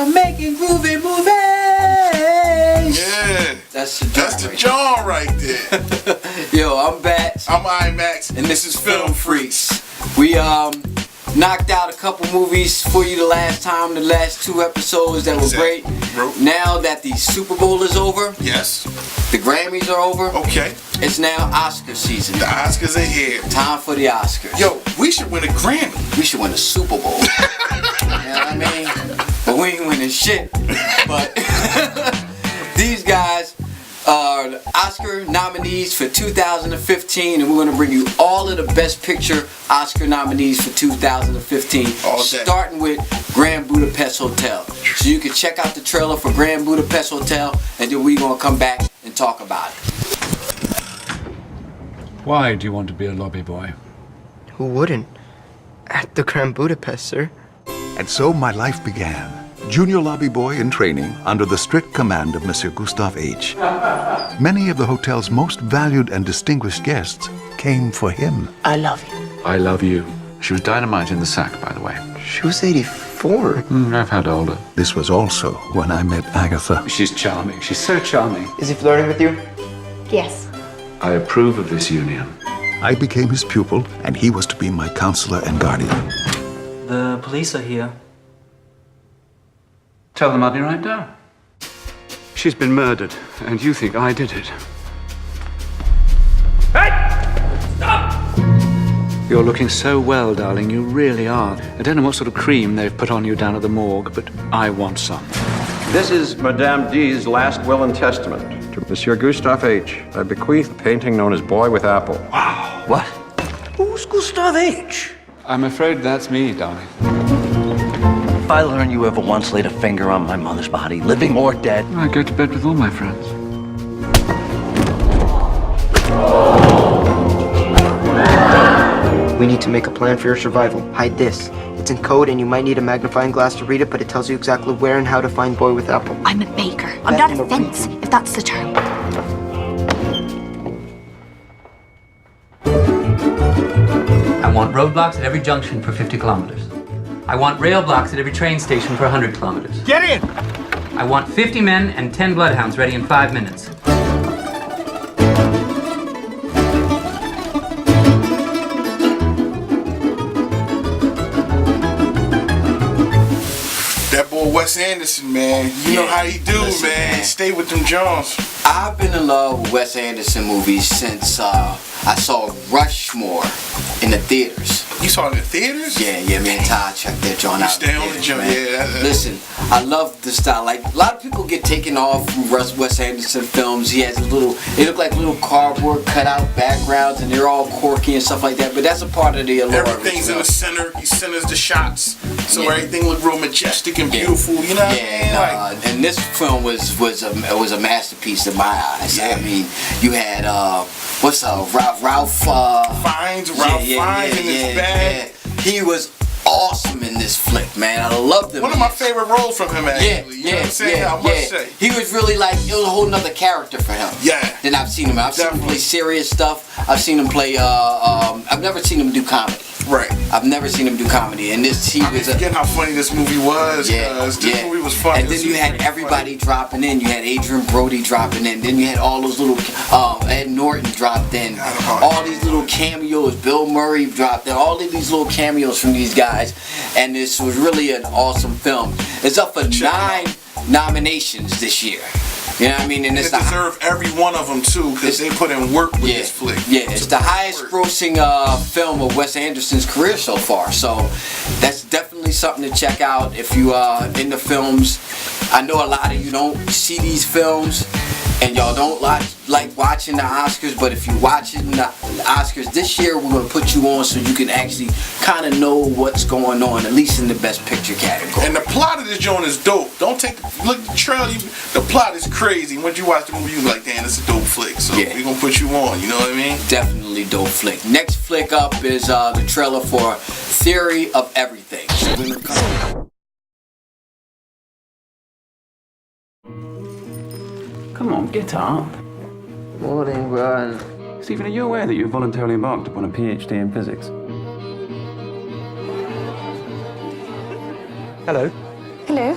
I'm making groovy movies. Yeah. That's the John right there. Yo, I'm Bats. I'm IMAX. And this is Film Freaks. We knocked out a couple movies for you the last time, the last 2 episodes that were great. Now that the Super Bowl is over. Yes. The Grammys are over. Okay. It's now Oscar season. The Oscars are here. Time for the Oscars. Yo, we should win a Grammy. We should win a Super Bowl. You know what I mean? But we ain't winning shit. But these guys are the Oscar nominees for 2015, and we're going to bring you all of the Best Picture Oscar nominees for 2015, starting with Grand Budapest Hotel. So you can check out the trailer for Grand Budapest Hotel, and then we're going to come back and talk about it. Why do you want to be a lobby boy? Who wouldn't? At the Grand Budapest, sir. And so my life began. Junior lobby boy in training under the strict command of Monsieur Gustave H. Many of the hotel's most valued and distinguished guests came for him. I love you. I love you. She was dynamite in the sack, by the way. She was 84. I've had older. This was also when I met Agatha. She's charming. She's so charming. Is he flirting with you? Yes. I approve of this union. I became his pupil, and he was to be my counselor and guardian. The police are here. Tell them I'll be right down. She's been murdered, and you think I did it. Hey! Stop! You're looking so well, darling. You really are. I don't know what sort of cream they've put on you down at the morgue, but I want some. This is Madame D's last will and testament. To Monsieur Gustave H. I bequeath the painting known as Boy with Apple. Wow. What? Who's Gustave H? I'm afraid that's me, darling. If I learn you ever once laid a finger on my mother's body, living or dead... I go to bed with all my friends. We need to make a plan for your survival. Hide this. It's in code and you might need a magnifying glass to read it, but it tells you exactly where and how to find Boy with Apple. I'm a baker. I'm not a fence, if that's the term. I want roadblocks at every junction for 50 kilometers. I want rail blocks at every train station for 100 kilometers. Get in! I want 50 men and 10 bloodhounds ready in 5 minutes. That boy Wes Anderson, man. You know how he do, man. Stay with them Johns. I've been in love with Wes Anderson movies since I saw Rushmore in the theaters. You saw it in the theaters? Yeah, me and Todd checked that joint out. Stay on the joint, yeah. Listen, I love the style. Like, a lot of people get taken off from Wes Anderson films. He has they look like little cardboard cutout backgrounds, and they're all quirky and stuff like that. But that's a part of the allure. Everything's in the center. He centers the shots, so everything look real majestic and beautiful. You know what I mean? And this film was a masterpiece in my eyes. Yeah. I mean, you had Ralph Fiennes. Ralph Fiennes in his bag. Yeah. He was awesome in this flick, man. I loved him. One of my favorite roles from him, actually. You know what I'm saying? I must say. He was really like, it was a whole nother character for him. Yeah. Then I've seen him. I've seen him play serious stuff. I've seen him play, I've never seen him do comedy. Right. I've never seen him do comedy. And this, he was forget how funny this movie was. This movie was funny. And then you had everybody dropping in. You had Adrian Brody dropping in. Then you had all those little, Ed Norton dropped in. All these little cameos. Bill Murray dropped in. All of these little cameos from these guys. And this was really an awesome film. It's up for 9 nominations this year. You know what I mean? And it's they deserve every one of them too, because they put in work with this flick. Yeah, it's the highest grossing film of Wes Anderson's career so far. So that's definitely something to check out if you are into films. I know a lot of you don't see these films and y'all don't like watching the Oscars, but if you're watching the Oscars this year, we're going to put you on so you can actually kind of know what's going on, at least in the Best Picture category. And the plot of this joint is dope. Don't look at the trailer. The plot is crazy. Once you watch the movie, you're like, damn, it's a dope flick. So we're going to put you on, you know what I mean? Definitely dope flick. Next flick up is the trailer for Theory of Everything. Come on, get up. Morning, Brian. Stephen, are you aware that you voluntarily embarked upon a PhD in physics? Hello. Hello.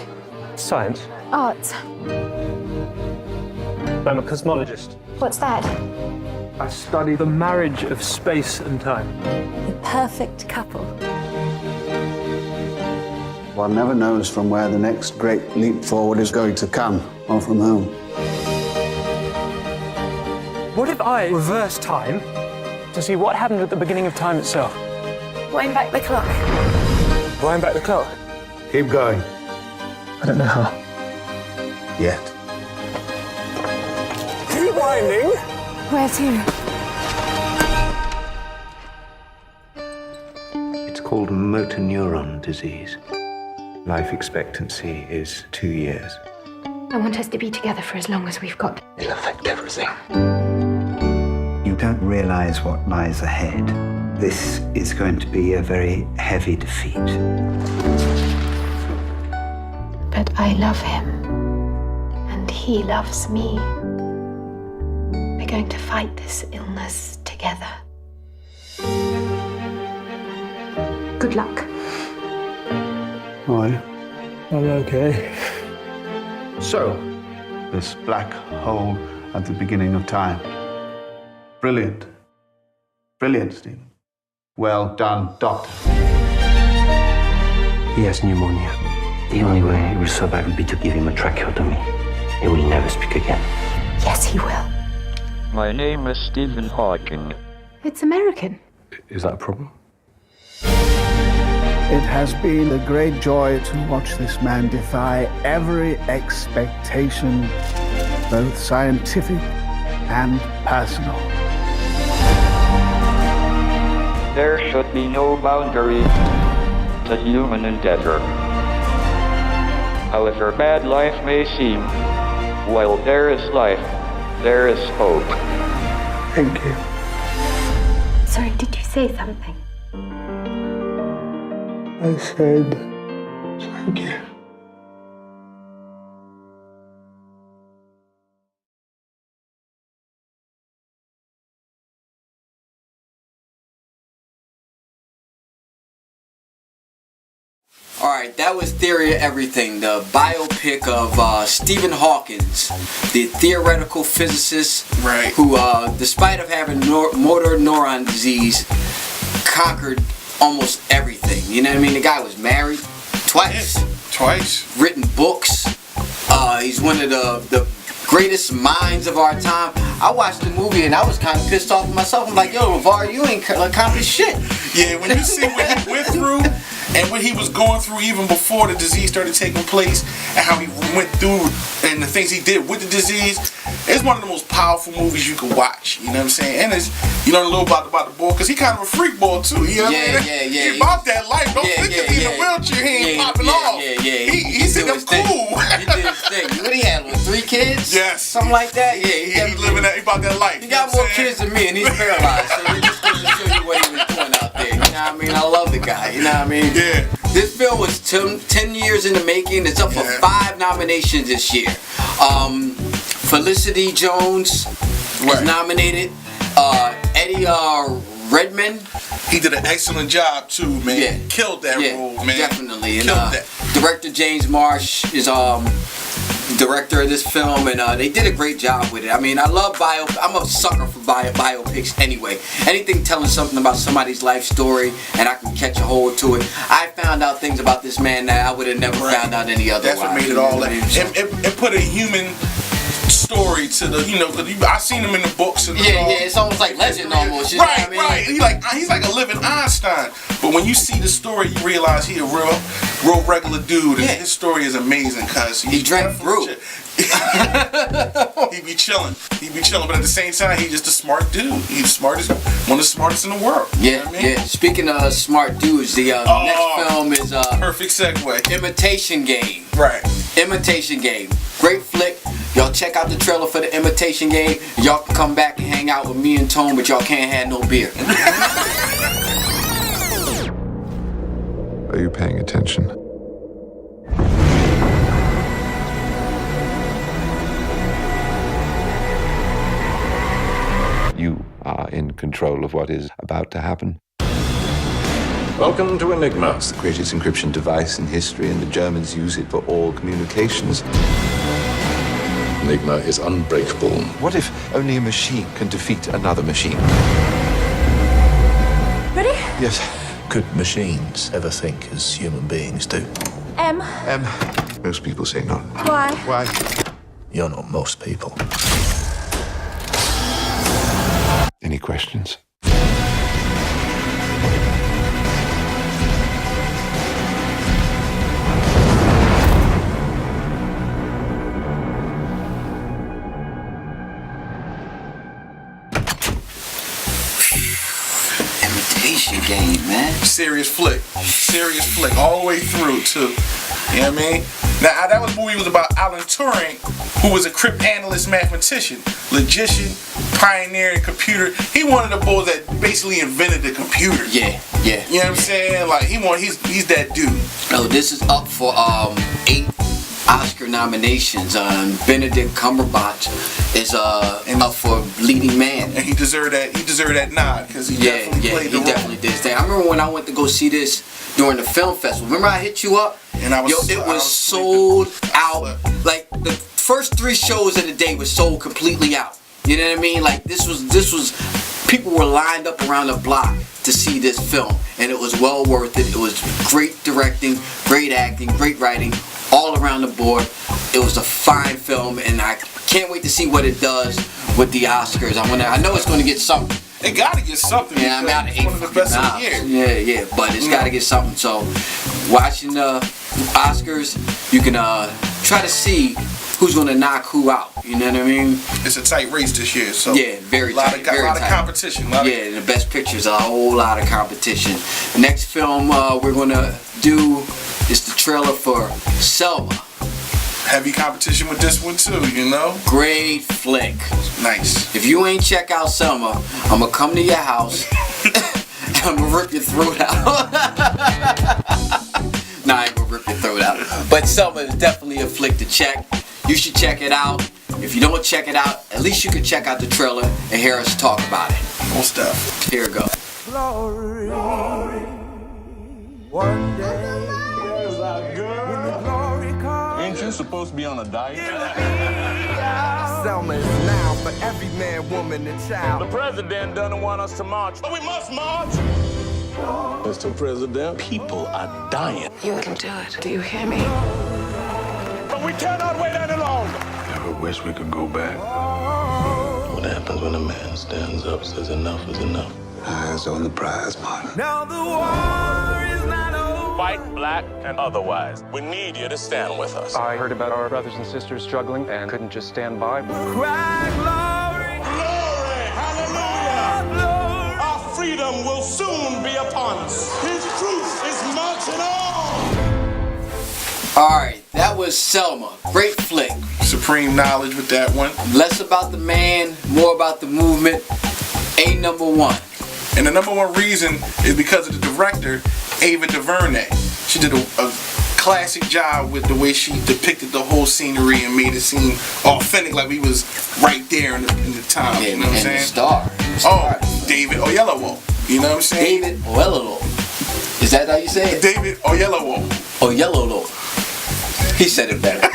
Science. Arts. I'm a cosmologist. What's that? I study the marriage of space and time. The perfect couple. One never knows from where the next great leap forward is going to come, or from whom. What if I reverse time to see what happened at the beginning of time itself? Wind back the clock. Wind back the clock. Keep going. I don't know how. Yet. Keep winding. Where to? It's called motor neuron disease. Life expectancy is 2 years. I want us to be together for as long as we've got. It'll affect everything. You don't realize what lies ahead. This is going to be a very heavy defeat. But I love him. And he loves me. We're going to fight this illness together. Good luck. Why? I'm okay. So, this black hole at the beginning of time. Brilliant. Brilliant, Stephen. Well done, Doctor. He has pneumonia. The only way he will survive will be to give him a tracheotomy. He will never speak again. Yes, he will. My name is Stephen Hawking. It's American. Is that a problem? It has been a great joy to watch this man defy every expectation, both scientific and personal. There should be no boundary to human endeavor. However bad life may seem, while there is life, there is hope. Thank you. Sorry, did you say something? I said, thank you. All right, that was Theory of Everything, the biopic of Stephen Hawking, the theoretical physicist who, despite of having motor neuron disease, conquered almost everything. You know what I mean? The guy was married twice. Written books. He's one of the greatest minds of our time. I watched the movie and I was kind of pissed off at myself. I'm like, yo, LeVar, you ain't accomplished shit. Yeah, when you see what he went through and what he was going through even before the disease started taking place and how he went through and the things he did with the disease, it's one of the most powerful movies you can watch. You know what I'm saying? And it's, you learn a little about the boy because he kind of a freak boy too. You know what I mean? He about that life. Don't think if he's in a wheelchair, he ain't popping off. He's in them cool. He did his thing. What he had, 3 kids? Yes. Something like that? Yeah, he living that, he about that life. He got more kids than me and he's paralyzed. So it just goes to show you what he was doing out there. You know what I mean? I love the guy. You know what I mean? Yeah. This film was 10 years in the making. It's up for 5 nominations this year. Felicity Jones is nominated. Eddie Redmayne. He did an excellent job too, man. Yeah. Killed that role, man. Definitely. And, Killed that. Director James Marsh is director of this film, and they did a great job with it. I mean, I love I'm a sucker for biopics anyway. Anything telling something about somebody's life story and I can catch a hold to it. I found out things about this man that I would have never found out any other way. That's what made it all that. It put a human story to the, you know, I've seen him in the books and it's almost like legend almost. You know what I mean? Right. He's like a living Einstein. But when you see the story, you realize he a real regular dude, and his story is amazing because he drank brew. He be chilling, but at the same time, he's just a smart dude. He's the smartest, one of the smartest in the world. Yeah, you know what I mean? Speaking of smart dudes, the next film is perfect segue. Imitation Game. Right. Imitation Game. Great flick. Y'all check out the trailer for the Imitation Game. Y'all can come back and hang out with me and Tone, but y'all can't have no beer. Are you paying attention? You are in control of what is about to happen. Welcome to Enigma. It's the greatest encryption device in history, and the Germans use it for all communications. Enigma is unbreakable. What if only a machine can defeat another machine? Ready? Yes. Could machines ever think as human beings do? M. Most people say not. Why? Why? You're not most people. Any questions? Imitation Game, man. Serious flick, all the way through too. You know what I mean? Now that movie was about Alan Turing, who was a cryptanalyst, mathematician, logician, pioneer in computer. He one of the boys that basically invented the computer. Yeah. You know what I'm saying? Like he's that dude. Oh, this is up for 8 Oscar nominations. Benedict Cumberbatch is up for leading man, and he deserved that nod because he definitely played the role. Definitely did. I remember when I went to go see this during the film festival. Remember I hit you up? And I was sold out. Like the first 3 shows of the day was sold completely out. You know what I mean? Like this was people were lined up around the block to see this film, and it was well worth it. It was great directing, great acting, great writing, all around the board. It was a fine film, and I can't wait to see what it does with the Oscars. I know it's going to get something. It got to get something. Yeah, I'm out of 8 one of the best of the year. Yeah, but it's got to get something. So, watching the Oscars, you can try to see who's going to knock who out. You know what I mean? It's a tight race this year, so yeah, very tight. A lot of competition. Yeah, the best pictures, a whole lot of competition. Next film we're going to do is the trailer for Selma. Heavy competition with this one too, you know? Great flick. Nice. If you ain't check out Selma, I'm gonna come to your house and I'm gonna rip your throat out. Nah, I ain't gonna rip your throat out. But Selma is definitely a flick to check. You should check it out. If you don't check it out, at least you can check out the trailer and hear us talk about it. Cool stuff. Here it goes. Glory. One day. Ain't you supposed to be on a diet? Selma is now for every man, woman, and child. The president doesn't want us to march, but we must march. Mr. President, people are dying. You can do it. Do you hear me? But we cannot wait any longer. Never wish we could go back. What happens when a man stands up, says enough is enough? Eyes on the prize, man. Now the war is not over. Fight, black and otherwise. We need you to stand with us. I heard about our brothers and sisters struggling and couldn't just stand by. Cry glory. Glory, hallelujah. Glory. Our freedom will soon be upon us. His truth is marching on. Alright, that was Selma. Great flick. Supreme knowledge with that one. Less about the man, more about the movement. A number 1. And the number 1 reason is because of the director, Ava DuVernay. She did a classic job with the way she depicted the whole scenery and made it seem authentic, like we was right there in the time. You know what I'm saying? The star. Oh, David Oyelowo. You know what I'm saying? David Oyelowo. Is that how you say it? David Oyelowo. Oyelowo. He said it better.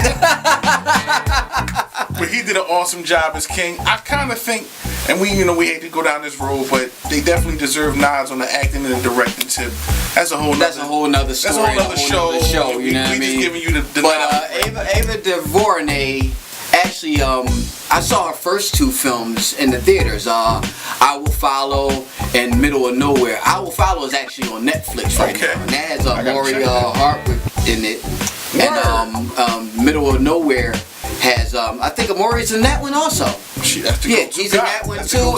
But he did an awesome job as King. I kind of think, and we hate to go down this road, but they definitely deserve nods on the acting and the directing tip. That's a whole nother story. That's a whole nother show. You know what I mean? Just giving you the but Ava DuVernay, actually, I saw her first 2 films in the theaters. I Will Follow and Middle of Nowhere. I Will Follow is actually on Netflix right now. And that has Maury Hartwick in it. And Middle of Nowhere has I think Amori's in that one also. He's in that one too.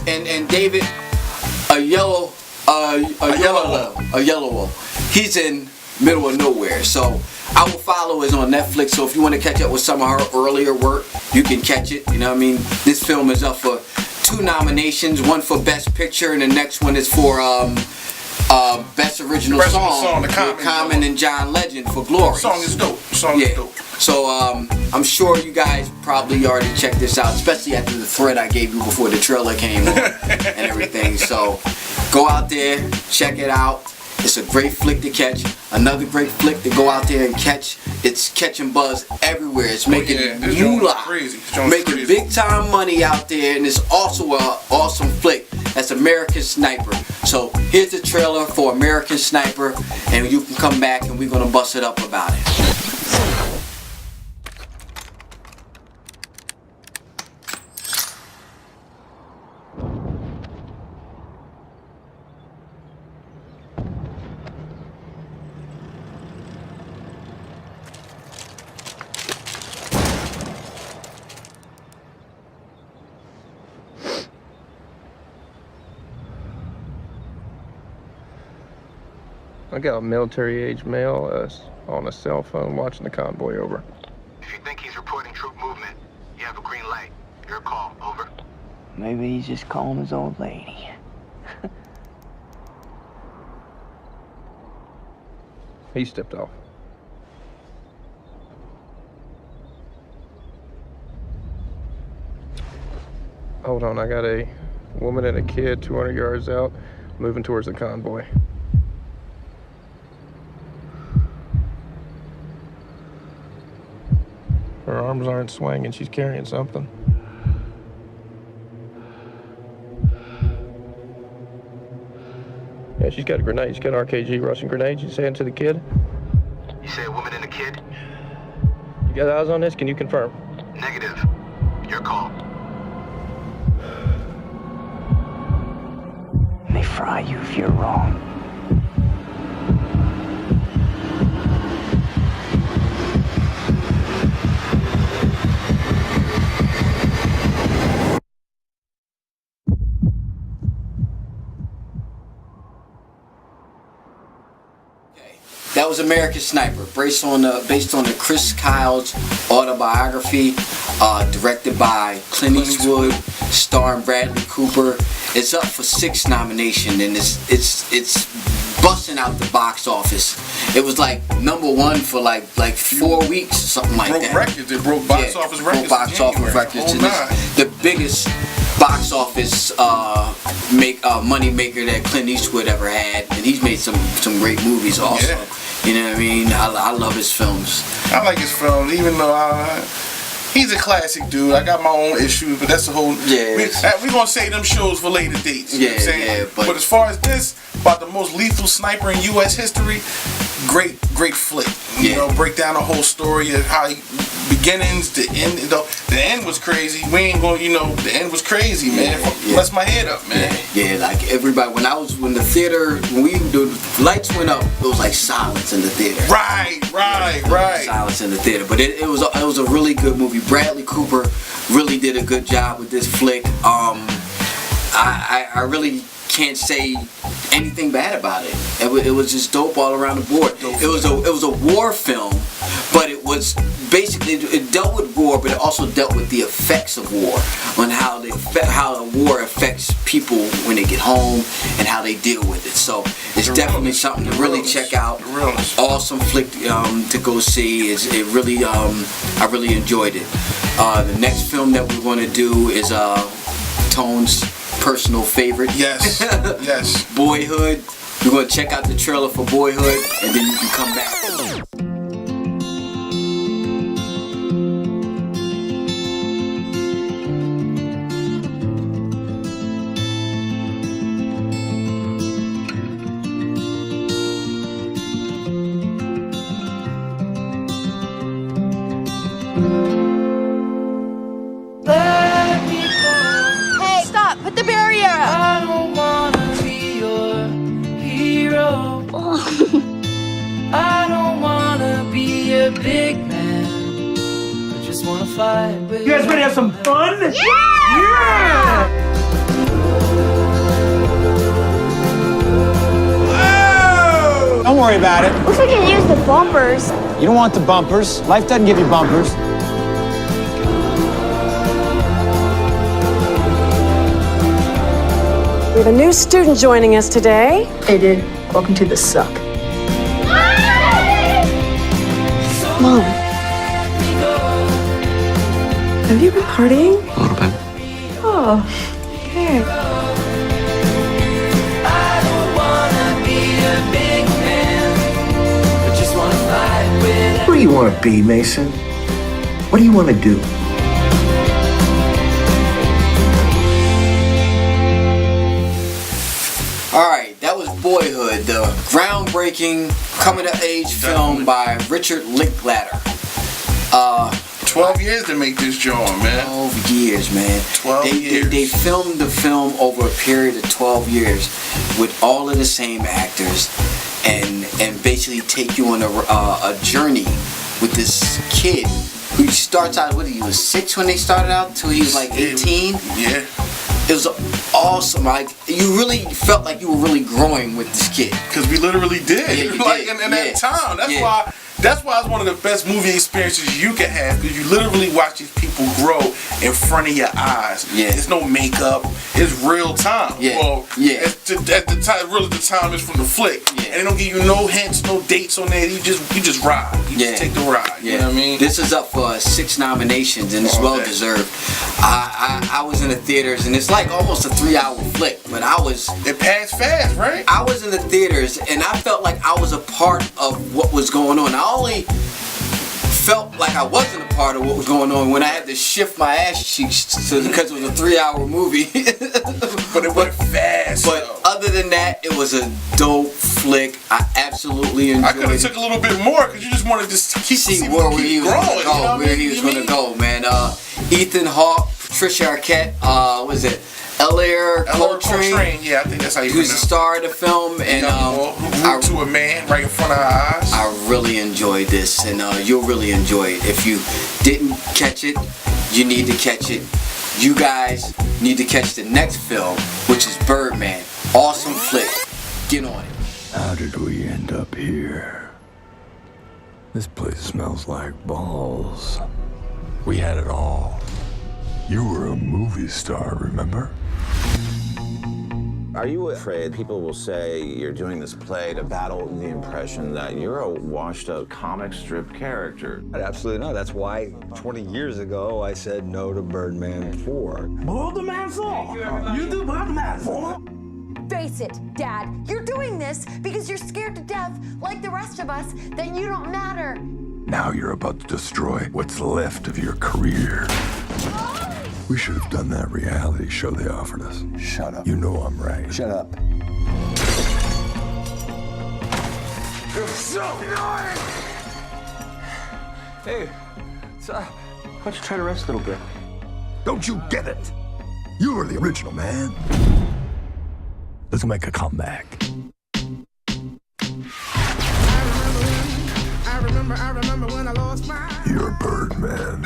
And David Oyelowo. He's in Middle of Nowhere. So I Will Follow is on Netflix. So if you want to catch up with some of her earlier work, you can catch it. You know what I mean? This film is up for 2 nominations. One for Best Picture, and the next one is for Best Original Song with Common and John Legend for Glory. Song is dope. Is dope. So I'm sure you guys probably already checked this out, especially after the thread I gave you before the trailer came on and everything. So go out there, check it out. It's a great flick to catch. Another great flick to go out there and catch. It's catching buzz everywhere. It's making moolah, making big time money out there, and it's also an awesome flick. That's American Sniper. So here's the trailer for American Sniper, and you can come back and we're gonna bust it up about it. I got a military-age male on a cell phone watching the convoy over. If you think he's reporting troop movement, you have a green light. Your call, over. Maybe he's just calling his old lady. He stepped off. Hold on, I got a woman and a kid 200 yards out, moving towards the convoy. Her arms aren't swinging, she's carrying something. Yeah, she's got a grenade. She's got an RKG Russian grenade. She's saying to the kid. You say a woman and a kid? You got eyes on this? Can you confirm? Negative. Your call. They fry you if you're wrong. That was American Sniper, based on the Chris Kyle's autobiography, directed by Clint Eastwood, starring Bradley Cooper. It's up for 6 nominations, and it's busting out the box office. It was like #1 for like 4 weeks or something like that. Broke records. It broke box office records. Broke box office records. And it's the biggest box office money maker that Clint Eastwood ever had, and he's made some great movies also. Yeah. You know what I mean? I love his films. I like his films, even though he's a classic dude. I got my own issues, but that's a whole. Yeah. We gonna save them shows for later dates. You know what I'm saying? Yeah. But as far as this, about the most lethal sniper in U.S. history, great flick. You know, break down the whole story of how beginnings to end. The end was crazy. We ain't gonna, the end was crazy, man. Bless my head up, man. Yeah, like everybody. When the lights went up, it was like silence in the theater. Right. Silence in the theater, but it was a really good movie. Bradley Cooper really did a good job with this flick. I really can't say anything bad about it. It was just dope all around the board. It was a war film, but it was basically, it dealt with war, but it also dealt with the effects of war, on how the war affects people when they get home and how they deal with it. So it's definitely something to really check out. Awesome flick to go see. It really I really enjoyed it. The next film that we're going to do is Tone's personal favorite. Yes. Boyhood. We're going to check out the trailer for Boyhood, and then you can come back. Hey, stop! Put the barrier up! I don't wanna be your hero. I don't wanna be a big man. I just wanna fight with You guys ready to have some fun? Yeah! Don't worry about it. Looks like you can use the bumpers. You don't want the bumpers. Life doesn't give you bumpers. We have a new student joining us today. Hey, dude. Welcome to the suck. Mom. Have you been partying? A little bit. Oh, okay. I don't wanna be a big Where do you want to be, Mason? What do you want to do? Alright, that was Boyhood, the groundbreaking coming-of-age film by Richard Linklater. 12 years to make this joint, man. 12 years, man. 12 years. They filmed the film over a period of 12 years with all of the same actors and basically take you on a journey with this kid who starts out, what, he was 6 when they started out till he was like 18? Yeah. It was awesome. Like, you really felt like you were really growing with this kid. Because we literally did. Yeah, you like did. in that time. That's why it's one of the best movie experiences you can have, because you literally watch these people grow in front of your eyes. Yeah. There's no makeup. It's real time. Yeah. Well, yeah. At the time, really the time is from the flick. Yeah. And they don't give you no hints, no dates on there. You just ride. You just take the ride. Yeah. You know what I mean? This is up for 6 nominations and it's well deserved. I was in the theaters and it's like almost a 3-hour flick, but it passed fast, right? I was in the theaters and I felt like I was a part of what was going on. I only felt like I wasn't a part of what was going on when I had to shift my ass cheeks because it was a 3-hour movie. But it went fast. But other than that, it was a dope flick. I absolutely enjoyed it. I could have took a little bit more because you just wanted to keep where he was going to go, man. Ethan Hawke, Patricia Arquette, was it Elliot Coltrane? Yeah, I think that's how you pronounce it. Who's the star of the film, and who grew to a man right in front of our eyes. I really enjoyed this, and you'll really enjoy it. If you didn't catch it, you need to catch it. You guys need to catch the next film, which is Birdman. Awesome flick. Get on it. How did we end up here? This place smells like balls. We had it all. You were a movie star, remember? Are you afraid people will say you're doing this play to battle the impression that you're a washed-up comic strip character? Absolutely not. That's why 20 years ago I said no to Birdman 4. Birdman 4? You do Birdman 4? Face it, Dad. You're doing this because you're scared to death, like the rest of us, that you don't matter. Now you're about to destroy what's left of your career. We should have done that reality show they offered us. Shut up. You know I'm right. Shut up. You're so annoying! Hey, why don't you try to rest a little bit? Don't you get it? You were the original man. Let's make a comeback. I remember when I lost my... You're Birdman.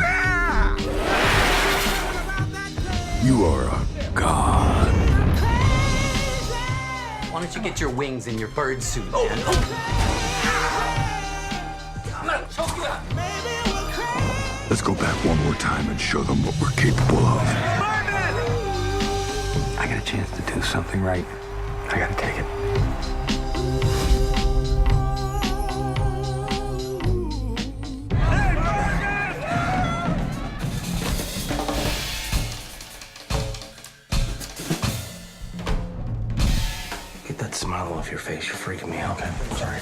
You are a god. Why don't you get your wings in your bird suit, man? I'm gonna choke you out. Let's go back one more time and show them what we're capable of. I got a chance to do something right. I gotta take it. Get that smile off your face. You're freaking me out, man. Sorry.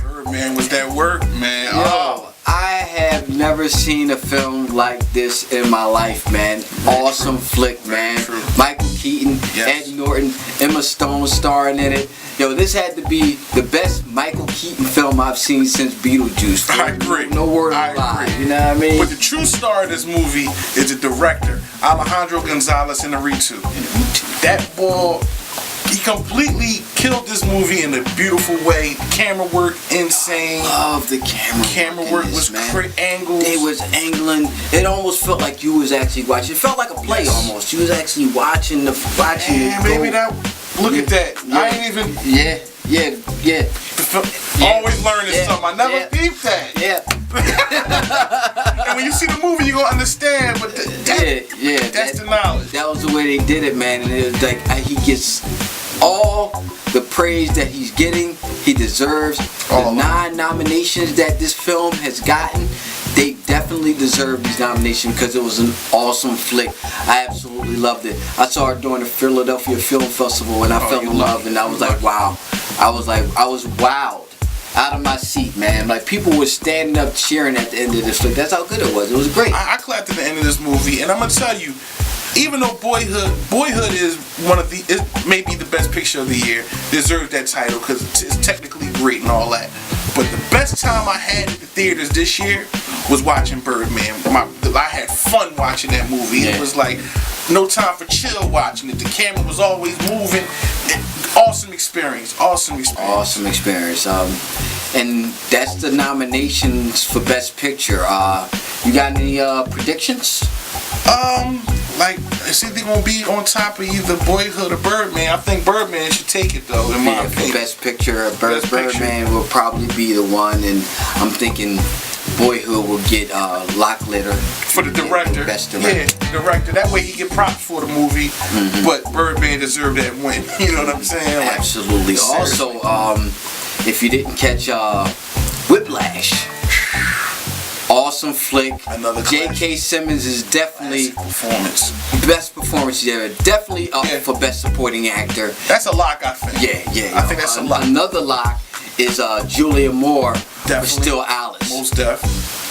Birdman was that work, man. Yo, I have never seen a film like this in my life, man. Awesome flick, man. Michael Keaton, Ed Norton, Emma Stone starring in it. Yo, this had to be the best Michael Keaton film I've seen since Beetlejuice. I agree. No word of lie. You know what I mean? But the true star of this movie is the director, Alejandro Gonzalez Inarritu. That boy, he completely killed this movie in a beautiful way. Camera work, insane. Love the camera work was great. Angles. They was angling. It almost felt like you was actually watching. It felt like a play almost. You was actually watching it. Maybe that. Look at that. I ain't even. Yeah. Always learning something. I never peeped that. Yeah. And when you see the movie, you gonna understand. But that's the knowledge. That was the way they did it, man. And it was like he gets all the praise that he's getting. He deserves the 9 nominations that this film has gotten. they definitely deserve these nominations because it was an awesome flick. I absolutely loved it. I saw it during the Philadelphia Film Festival and I fell in love, and I was like, wow. I was wowed out of my seat, man. Like, people were standing up cheering at the end of this flick. That's how good it was. It was great. I clapped at the end of this movie, and I'm gonna tell you, even though Boyhood is maybe the best picture of the year, deserves that title because it's technically great and all that. But the best time I had at the theaters this year was watching Birdman. I had fun watching that movie. Yeah. It was like no time for chill watching it. The camera was always moving. Awesome experience. And that's the nominations for Best Picture. You got any predictions? Like, is either gonna be on top of either Boyhood or Birdman? I think Birdman should take it though. In my opinion, for Best Picture, Birdman will probably be the one, and I'm thinking Boyhood will get Lockletter for the director. Best director. Yeah, director. That way he get props for the movie. But Birdman deserved that win. You know what I'm saying? Like, absolutely. Seriously. Also, if you didn't catch Whiplash, awesome flick. Another J.K. Simmons is definitely best performance. Yeah, definitely up for Best Supporting Actor. That's a lock, I think. Yeah. I think that's a lock. Another lock is Julia Moore for Still Alice. Most def.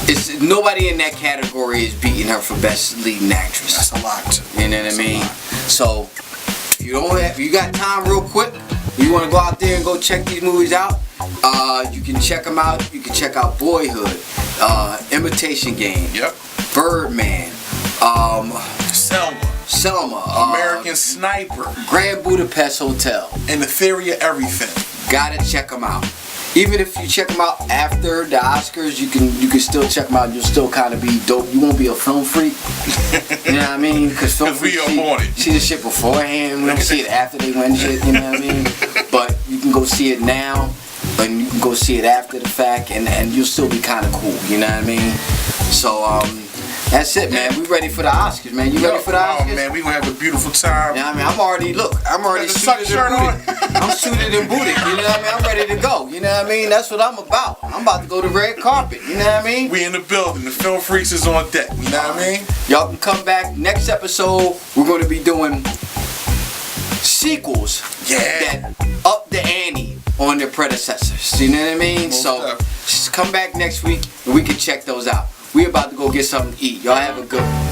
It's nobody in that category is beating her for Best Leading Actress. That's a lot. You know what I mean? So if you got time real quick, you want to go out there and go check these movies out, you can check them out. You can check out Boyhood, Imitation Game, Birdman, Selma, American Sniper, Grand Budapest Hotel, and The Theory of Everything. Gotta check them out. Even if you check them out after the Oscars, you can still check them out. You'll still kind of be dope. You won't be a film freak. You know what I mean? Because film freaks see the shit beforehand. We don't see it after they win shit. You know what I mean? But you can go see it now, and you can go see it after the fact, and you'll still be kind of cool. You know what I mean? So that's it, man. We ready for the Oscars, man. You ready for the Oscars? Oh, man, we gonna have a beautiful time. Yeah, I mean, I'm already suited and booted. I'm suited and booted. You know what I mean? I'm ready to go. You know what I mean? That's what I'm about. I'm about to go to red carpet. You know what I mean? We in the building. The Film Freaks is on deck. You know what I mean? Y'all can come back next episode. We're going to be doing sequels that up the ante on their predecessors. You know what I mean? So just come back next week and we can check those out. We about to go get something to eat. Y'all have a good one.